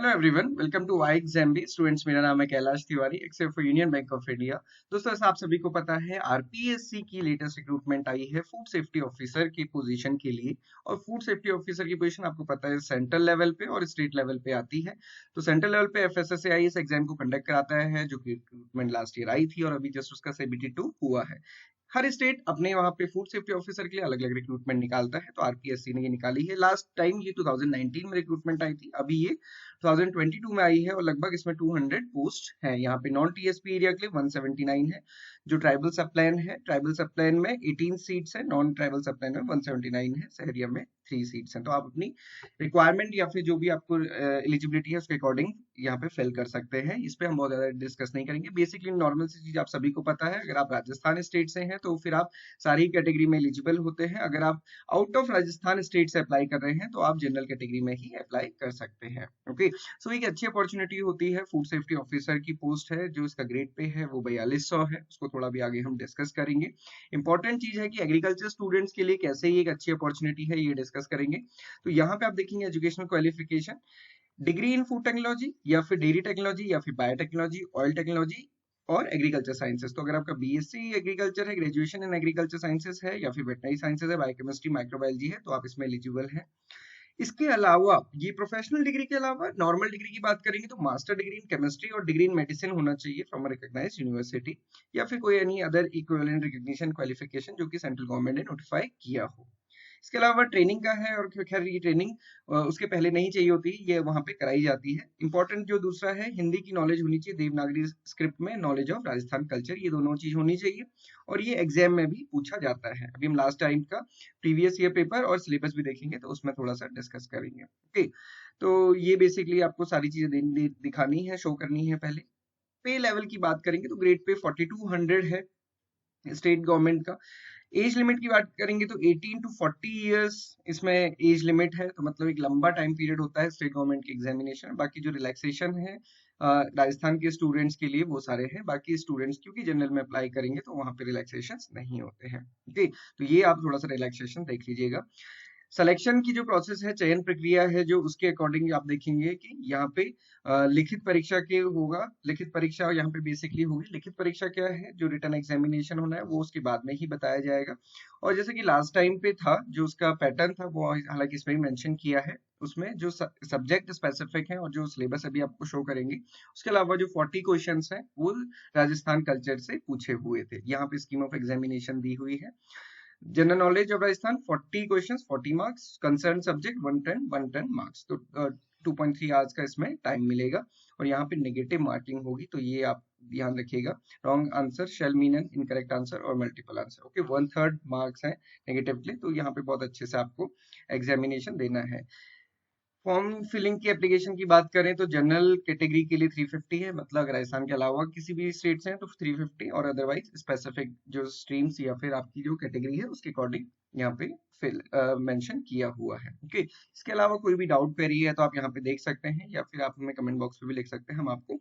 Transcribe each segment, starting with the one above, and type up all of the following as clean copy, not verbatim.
Hello everyone, welcome to Y exam B students. मेरा नाम है Kailash Tiwari, except for union bank of India. दोस्तों, ऐसा आप सभी को पता है, आरपीएससी की लेटेस्ट रिक्रूटमेंट आई है फूड सेफ्टी ऑफिसर की पोजीशन के लिए। और फूड सेफ्टी ऑफिसर की पोजीशन आपको पता है सेंट्रल लेवल पे और स्टेट लेवल पे आती है। तो सेंट्रल लेवल पे एफएसएसएआई इस एग्जाम को कंडक्ट कराता है, जो कि रिक्रूटमेंट लास्ट ईयर आई थी और अभी जस्ट उसका CBT2 हुआ है। हर स्टेट अपने वहां पे फूड सेफ्टी ऑफिसर के लिए अलग अलग रिक्रूटमेंट निकालता है, तो आरपीएससी ने ये निकाली है। लास्ट टाइम ये 2019 में रिक्रूटमेंट आई थी, अभी ये 2022 में आई है और लगभग इसमें 200 पोस्ट है। यहाँ पे नॉन टीएसपी एरिया के लिए 179 है। जो ट्राइबल सब प्लान है, ट्राइबल सब प्लान में 18 सीट्स है, नॉन ट्राइबल सब प्लान में 179 है, शहरिया में 3 सीट्स हैं। तो आप अपनी रिक्वायरमेंट या फिर जो भी आपको एलिजिबिलिटी है उसके अकॉर्डिंग यहाँ पे फिल कर सकते हैं। इस पे हम बहुत ज्यादा डिस्कस नहीं करेंगे। बेसिकली नॉर्मल सी चीज आप सभी को पता है, अगर आप राजस्थान स्टेट से हैं तो फिर आप सारी कैटेगरी में एलिजिबल होते हैं। अगर आप आउट ऑफ राजस्थान स्टेट से अप्लाई कर रहे हैं तो आप जनरल कैटेगरी में ही अप्लाई कर सकते हैं। ओके, सो एक अच्छी अपॉर्चुनिटी होती है। फूड सेफ्टी ऑफिसर की पोस्ट है, जो इसका ग्रेड पे है वो 4200 है। उसको थोड़ा भी आगे हम डिस्कस करेंगे। इंपॉर्टेंट चीज है कि एग्रीकल्चर स्टूडेंट्स के लिए कैसे ये एक अच्छी अपॉर्चुनिटी है, ये डिस्कस करेंगे। तो यहाँ पे आप देखेंगे educational qualification, degree in food technology या फिर डेयरी टेक्नोलॉजी या फिर बायोटेक्नोलॉजी, ऑयल टेक्नोलॉजी और एग्रीकल्चर साइंसेस। तो अगर आपका बीएससी एग्रीकल्चर है, ग्रेजुएशन इन एग्रीकल्चर साइंसेस है या फिर वेटनरी साइंसेस है, बायोकेमिस्ट्री, माइक्रोबायोलॉजी है, तो आप इसमें एलिजिबल हैं। इसके अलावा ये प्रोफेशनल डिग्री के अलावा नॉर्मल डिग्री की बात करेंगे तो मास्टर डिग्री इन केमिस्ट्री और डिग्री इन मेडिसिन होना चाहिए फ्रॉम अ रिकॉग्नाइज्ड यूनिवर्सिटी, या फिर कोई any other equivalent recognition qualification जो कि सेंट्रल गवर्नमेंट ने नोटिफाई किया हो। इसके अलावा ट्रेनिंग का है, और खैर ये ट्रेनिंग उसके पहले नहीं चाहिए होती, ये वहां पे कराई जाती है। इंपॉर्टेंट जो दूसरा है, हिंदी की नॉलेज होनी चाहिए, देवनागरी स्क्रिप्ट में नॉलेज ऑफ राजस्थान कल्चर, ये दोनों चीज होनी चाहिए। और ये एग्जाम में भी पूछा जाता है। अभी हम लास्ट टाइम का प्रीवियस ईयर पेपर और सिलेबस भी देखेंगे, तो उसमें थोड़ा सा डिस्कस करेंगे। ओके, तो ये बेसिकली आपको सारी चीजें दिखानी है, शो करनी है। पहले पे लेवल की बात करेंगे तो ग्रेड पे 4200 है स्टेट गवर्नमेंट का। एज लिमिट की बात करेंगे तो 18 टू 40 इयर्स इसमें एज लिमिट है, तो मतलब एक लंबा टाइम पीरियड होता है स्टेट गवर्नमेंट की एग्जामिनेशन। बाकी जो रिलैक्सेशन है राजस्थान के स्टूडेंट्स के लिए वो सारे हैं, बाकी स्टूडेंट्स क्योंकि जनरल में अप्लाई करेंगे तो वहां पे रिलैक्सेशन नहीं होते हैं। ओके, तो ये आप थोड़ा सा रिलैक्सेशन देख लीजिएगा। सिलेक्शन की जो प्रोसेस है, चयन प्रक्रिया है, जो उसके अकॉर्डिंग आप देखेंगे कि यहाँ पे लिखित परीक्षा के होगा। लिखित परीक्षा यहाँ पे बेसिकली होगी। लिखित परीक्षा क्या है, जो रिटन एग्जामिनेशन होना है वो उसके बाद में ही बताया जाएगा। और जैसे कि लास्ट टाइम पे था, जो उसका पैटर्न था वो हालांकि इसमें भी मेंशन किया है। उसमें जो सब्जेक्ट स्पेसिफिक है और जो सिलेबस अभी आपको शो करेंगे, उसके अलावा जो 40 क्वेश्चंस हैं वो राजस्थान कल्चर से पूछे हुए थे। यहाँ पे स्कीम ऑफ एग्जामिनेशन दी हुई है। General knowledge of Rajasthan 40 questions 40 marks, concern subject 110 marks. तो 2.3 आवर्स का इसमें टाइम मिलेगा। और यहाँ पे नेगेटिव मार्किंग होगी, तो ये आप ध्यान रखिएगा। Wrong answer shall mean an incorrect answer और मल्टीपल आंसर। ओके, 1/3 मार्क्स है नेगेटिव के लिए, तो यहाँ पे बहुत अच्छे से आपको एग्जामिनेशन देना है। फॉर्म फिलिंग की एप्लीकेशन की बात करें तो जनरल कैटेगरी के लिए 350 है, मतलब अगर राजस्थान के अलावा किसी भी स्टेट से हैं तो 350, और अदरवाइज स्पेसिफिक जो स्ट्रीम्स या फिर आपकी जो कैटेगरी है उसके अकॉर्डिंग यहाँ पे फिल मेंशन किया हुआ है। ओके, इसके अलावा कोई भी डाउट क्वेरी है तो आप यहाँ पे देख सकते हैं, या फिर आप हमें कमेंट बॉक्स पे भी लिख सकते हैं, हम आपको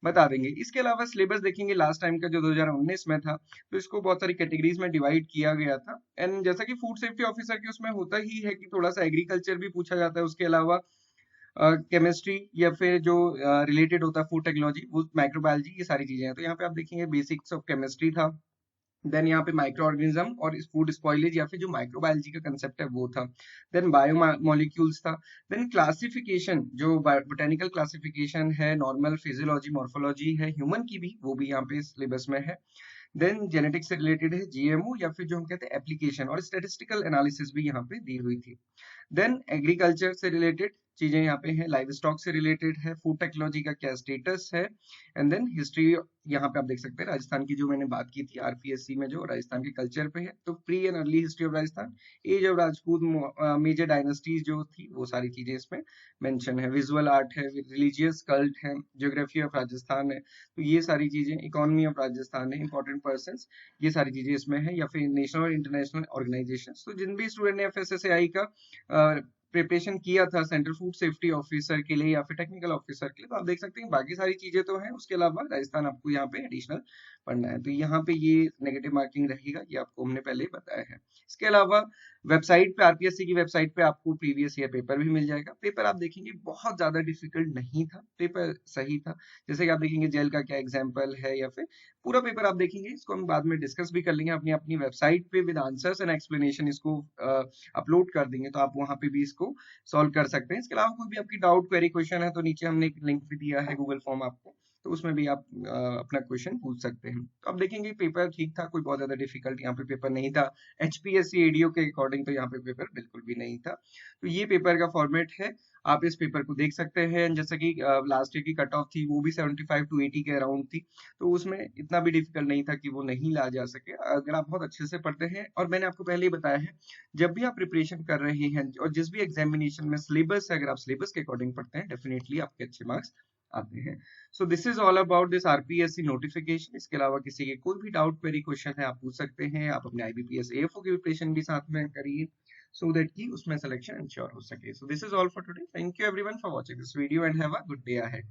बता देंगे। इसके अलावा सिलेबस देखेंगे लास्ट टाइम का जो 2019 में था, तो इसको बहुत सारी कैटेगरीज में डिवाइड किया गया था। एंड जैसा कि फूड सेफ्टी ऑफिसर के उसमें होता ही है कि थोड़ा सा एग्रीकल्चर भी पूछा जाता है, उसके अलावा केमिस्ट्री या फिर जो रिलेटेड होता है फूड टेक्नोलॉजी, वो माइक्रोबायोलॉजी, ये सारी चीजें हैं। तो यहाँ पे आप देखेंगे बेसिक्स ऑफ केमिस्ट्री था, देन यहाँ पे माइक्रो ऑर्गेनिज्म और फूड स्पॉइलेज या फिर जो माइक्रोबायोलॉजी का कंसेप्ट है वो था। देन बायो मॉलिक्यूल्स था। देन क्लासिफिकेशन, जो बोटेनिकल क्लासिफिकेशन है, नॉर्मल, फिजियोलॉजी, मॉर्फोलॉजी है, ह्यूमन की भी, वो भी यहाँ पे सिलेबस में है। देन जेनेटिक्स से रिलेटेड है जीएमओ या फिर जो हम कहते हैं एप्लीकेशन, और स्टेटिस्टिकल एनालिसिस भी यहाँ पे दी हुई थी। देन एग्रीकल्चर से रिलेटेड चीजें यहाँ पे हैं, लाइव स्टॉक से रिलेटेड है, फूड टेक्नोलॉजी का क्या स्टेटस है, एंड देन हिस्ट्री। यहाँ पे आप देख सकते हैं राजस्थान की जो मैंने बात की थी आरपीएससी में, जो राजस्थान के कल्चर पे है, तो pre and early history of Rajasthan, age of Rajput, major dynasties जो थी, वो सारी चीजें इसमें मेंशन है। विजुअल आर्ट है, रिलीजियस कल्ट है, ज्योग्राफी ऑफ राजस्थान है, तो ये सारी चीजें, इकोनॉमी ऑफ राजस्थान है, इंपॉर्टेंट पर्सन, ये सारी चीजें इसमें है, या फिर नेशनल और इंटरनेशनल ऑर्गेनाइजेशन। तो जिन भी स्टूडेंट ने एफएसएसएआई का प्रिपरेशन किया था सेंट्रल फूड सेफ्टी ऑफिसर के लिए या फिर टेक्निकल ऑफिसर के लिए, तो आप देख सकते हैं बाकी सारी चीजें तो हैं, उसके अलावा राजस्थान आपको यहाँ पे एडिशनल पढ़ना है, तो यहाँ पे ये नेगेटिव मार्किंग रहेगा, ये आपको हमने पहले ही बताया है। इसके अलावा वेबसाइट पे, आरपीएससी की वेबसाइट पे आपको प्रीवियस ईयर पेपर भी मिल जाएगा। पेपर आप देखेंगे बहुत ज्यादा डिफिकल्ट नहीं था, पेपर सही था। जैसे कि आप देखेंगे जेल का क्या एग्जाम्पल है, या फिर पूरा पेपर आप देखेंगे, इसको हम बाद में डिस्कस भी कर लेंगे। अपनी अपनी वेबसाइट पे विद आंसर्स एंड एक्सप्लेनेशन इसको अपलोड कर देंगे, तो आप वहां पे भी इसको सॉल्व कर सकते हैं। इसके अलावा कोई भी आपकी डाउट, क्वेरी, क्वेश्चन है तो नीचे हमने एक लिंक भी दिया है, गूगल फॉर्म आपको, तो उसमें भी आप अपना क्वेश्चन पूछ सकते हैं। तो आप देखेंगे पेपर ठीक था, कोई बहुत ज्यादा डिफिकल्ट यहाँ पे पेपर नहीं था। एचपीएससी एडीओ के अकॉर्डिंग तो यहाँ पे पेपर बिल्कुल भी नहीं था। तो ये पेपर का फॉर्मेट है, आप इस पेपर को देख सकते हैं। जैसे कि लास्ट ईयर की कट ऑफ थी वो भी 75 टू 80 के अराउंड थी, तो उसमें इतना भी डिफिकल्ट नहीं था कि वो नहीं ला जा सके अगर आप बहुत अच्छे से पढ़ते हैं। और मैंने आपको पहले ही बताया है, जब भी आप प्रिपरेशन कर रहे हैं और जिस भी एग्जामिनेशन में सिलेबस है, अगर आप सिलेबस के अकॉर्डिंग पढ़ते हैं, डेफिनेटली आपके अच्छे मार्क्स आते हैं। So this is all about this RPSC notification. इसके अलावा किसी के कोई भी डाउट, क्वेरी, क्वेश्चन है, आप पूछ सकते हैं। आप अपने आईबीपीएस एएफओ की प्रिपरेशन भी साथ में करिए, so that कि उसमें सिलेक्शन इंश्योर हो सके। So this is all for today. Thank you everyone for watching this video and have a good day ahead.